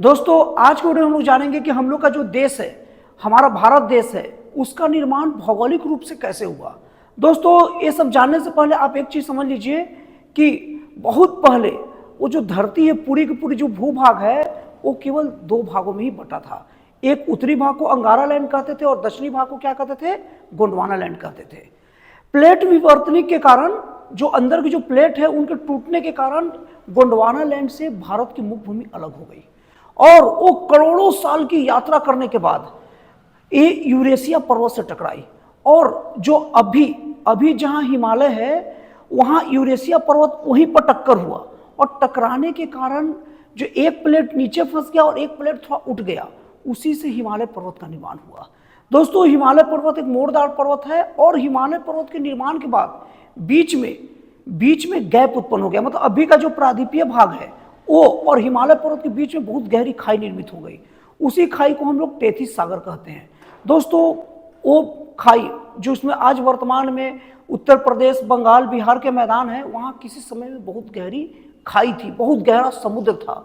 दोस्तों आज के वीडियो में हम लोग जानेंगे कि हम लोग का जो देश है, हमारा भारत देश है, उसका निर्माण भौगोलिक रूप से कैसे हुआ। दोस्तों ये सब जानने से पहले आप एक चीज समझ लीजिए कि बहुत पहले वो जो धरती है पूरी की पूरी जो भूभाग है वो केवल दो भागों में ही बटा था। एक उत्तरी भाग को अंगारा लैंड कहते थे और दक्षिणी भाग को क्या कहते थे, गोंडवाना लैंड कहते थे। प्लेट विवर्तनिक के कारण जो अंदर की जो प्लेट है उनके टूटने के कारण गोंडवाना लैंड से भारत की मुख्य भूमि अलग हो गई और वो करोड़ों साल की यात्रा करने के बाद ये यूरेशिया पर्वत से टकराई। और जो अभी जहां हिमालय है वहां यूरेशिया पर्वत वहीं पर टक्कर हुआ और टकराने के कारण जो एक प्लेट नीचे फंस गया और एक प्लेट थोड़ा उठ गया, उसी से हिमालय पर्वत का निर्माण हुआ। दोस्तों हिमालय पर्वत एक मोड़दार पर्वत है और हिमालय पर्वत के निर्माण के बाद बीच में गैप उत्पन्न हो गया। मतलब अभी का जो प्रायद्वीपीय भाग है वो और हिमालय पर्वत के बीच में बहुत गहरी खाई निर्मित हो गई। उसी खाई को हम लोग तेथिस सागर कहते हैं। दोस्तों वो खाई जो उसमें आज वर्तमान में उत्तर प्रदेश, बंगाल, बिहार के मैदान है, वहाँ किसी समय में बहुत गहरी खाई थी, बहुत गहरा समुद्र था।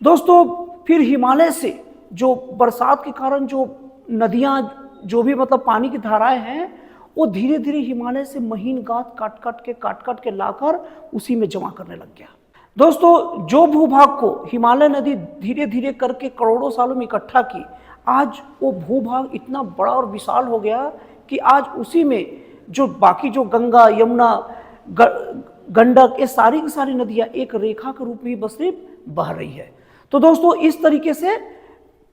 दोस्तों फिर हिमालय से जो बरसात के कारण जो नदियाँ जो भी मतलब पानी की धाराएं हैं वो धीरे धीरे हिमालय से महीन गाद काट काट के लाकर उसी में जमा करने लग गया। दोस्तों जो भूभाग को हिमालय नदी धीरे धीरे करके करोड़ों सालों में इकट्ठा की, आज वो भूभाग इतना बड़ा और विशाल हो गया कि आज उसी में जो बाकी जो गंगा, यमुना, गंडक, ये सारी की सारी नदियां एक रेखा के रूप में बस सिर्फ बह रही है। तो दोस्तों इस तरीके से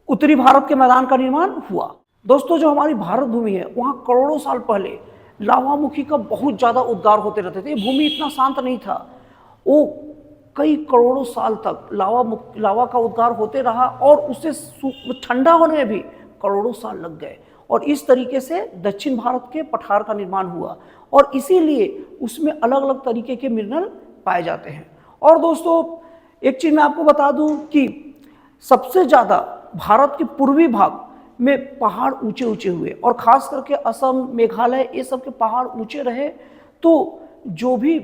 उत्तरी भारत के मैदान का निर्माण हुआ। दोस्तों जो हमारी भारत भूमि है वहाँ करोड़ों साल पहले लावामुखी का बहुत ज़्यादा उद्गार होते रहते थे। भूमि इतना शांत नहीं था, वो कई करोड़ों साल तक लावा का उद्गार होते रहा और उससे ठंडा होने में भी करोड़ों साल लग गए और इस तरीके से दक्षिण भारत के पठार का निर्माण हुआ और इसीलिए उसमें अलग अलग तरीके के मिनरल पाए जाते हैं। और दोस्तों एक चीज़ मैं आपको बता दूं कि सबसे ज़्यादा भारत के पूर्वी भाग में पहाड़ ऊंचे ऊंचे हुए और ख़ास करके असम, मेघालय, ये सब के पहाड़ ऊंचे रहे तो जो भी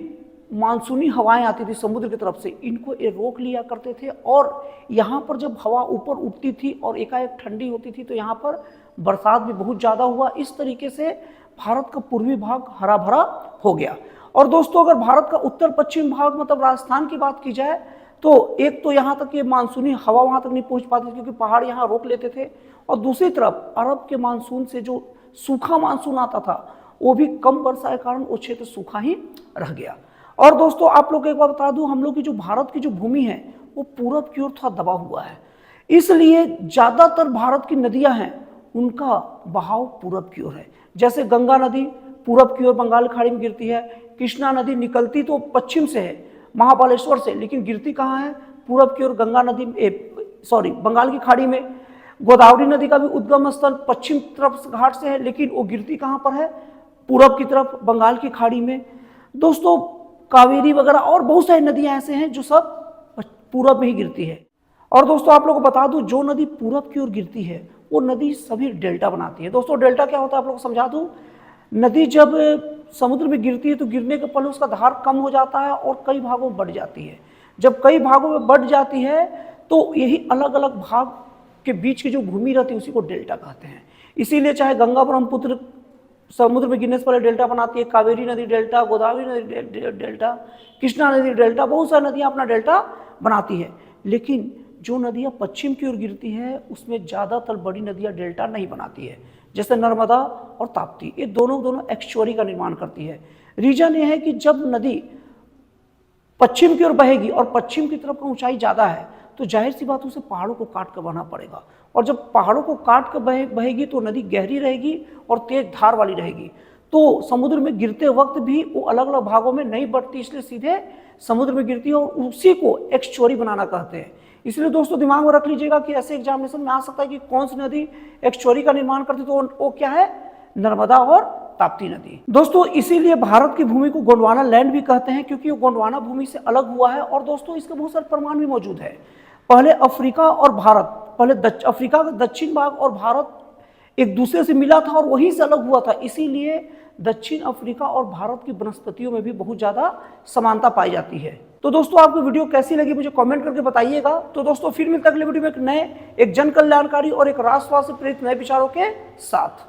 मानसूनी हवाएं आती थी समुद्र की तरफ से, इनको ये रोक लिया करते थे और यहाँ पर जब हवा ऊपर उठती थी और एकाएक ठंडी होती थी तो यहाँ पर बरसात भी बहुत ज़्यादा हुआ। इस तरीके से भारत का पूर्वी भाग हरा भरा हो गया। और दोस्तों अगर भारत का उत्तर पश्चिम भाग मतलब राजस्थान की बात की जाए तो एक तो यहाँ तक ये मानसूनी हवा वहाँ तक नहीं पहुँच पाती थी क्योंकि पहाड़ यहाँ रोक लेते थे और दूसरी तरफ अरब के मानसून से जो सूखा मानसून आता था वो भी कम वर्षा के कारण वो क्षेत्र सूखा ही रह गया। और दोस्तों आप लोग को एक बात बता दूं, हम लोग की जो भारत की जो भूमि है वो पूरब की ओर थोड़ा दबा हुआ है, इसलिए ज़्यादातर भारत की नदियां हैं उनका बहाव पूरब की ओर है। जैसे गंगा नदी पूरब की ओर बंगाल खाड़ी में गिरती है, कृष्णा नदी निकलती तो पश्चिम से है महाबलेश्वर से, लेकिन गिरती कहाँ है, पूरब की ओर गंगा नदी बंगाल की खाड़ी में। गोदावरी नदी का भी उद्गम स्थल पश्चिम तरफ घाट से है लेकिन वो गिरती कहाँ पर है, पूरब की तरफ बंगाल की खाड़ी में। दोस्तों कावेरी वगैरह और बहुत सारी नदियां ऐसे हैं जो सब पूरब में ही गिरती है। और दोस्तों आप लोगों को बता दूं जो नदी पूरब की ओर गिरती है वो नदी सभी डेल्टा बनाती है। दोस्तों डेल्टा क्या होता है आप लोगों को समझा दूं, नदी जब समुद्र में गिरती है तो गिरने के पहले उसका धार कम हो जाता है और कई भागों में बढ़ जाती है। जब कई भागों में बढ़ जाती है तो यही अलग अलग भाग के बीच की जो भूमि रहती है उसी को डेल्टा कहते हैं। इसीलिए चाहे गंगा ब्रह्मपुत्र समुद्र में गिरने से पहले डेल्टा बनाती है, कावेरी नदी डेल्टा, गोदावरी नदी डेल्टा, कृष्णा नदी डेल्टा, बहुत सारी नदियां अपना डेल्टा बनाती है। लेकिन जो नदियां पश्चिम की ओर गिरती है उसमें ज़्यादातर बड़ी नदियां डेल्टा नहीं बनाती है, जैसे नर्मदा और ताप्ती, ये दोनों एक्चुअरी का निर्माण करती है। रीजन ये है कि जब नदी पश्चिम की ओर बहेगी और पश्चिम की तरफ का ऊंचाई ज़्यादा है तो जाहिर सी बात उसे पहाड़ों को काट कर बहना पड़ेगा और जब पहाड़ों को काट कर बहेगी तो नदी गहरी रहेगी और तेज धार वाली रहेगी तो समुद्र में गिरते वक्त भी वो अलग अलग भागों में नहीं बढ़ती, इसलिए सीधे समुद्र में गिरती है और उसी को एक्चुअरी बनाना कहते हैं। इसलिए दोस्तों दिमाग में रख लीजिएगा कि ऐसे एग्जामिनेशन में आ सकता है कि कौन सी नदी एक्चुअरी का निर्माण करती, तो वो क्या है, नर्मदा और ताप्ती नदी। दोस्तों इसीलिए भारत की भूमि को गोंडवाना लैंड भी कहते हैं क्योंकि वो गोंडवाना भूमि से अलग हुआ है। और दोस्तों इसके बहुत सारे प्रमाण भी मौजूद है। पहले अफ्रीका और भारत, अफ्रीका का दक्षिण भाग और भारत एक दूसरे से मिला था और वहीं से अलग हुआ था, इसीलिए दक्षिण अफ्रीका और भारत की वनस्पतियों में भी बहुत ज़्यादा समानता पाई जाती है। तो दोस्तों आपको वीडियो कैसी लगी मुझे कमेंट करके बताइएगा। तो दोस्तों फिर मिलता है अगले वीडियो में एक नए, एक जन कल्याणकारी और एक राष्ट्रवाद से प्रेरित नए विचारों के साथ।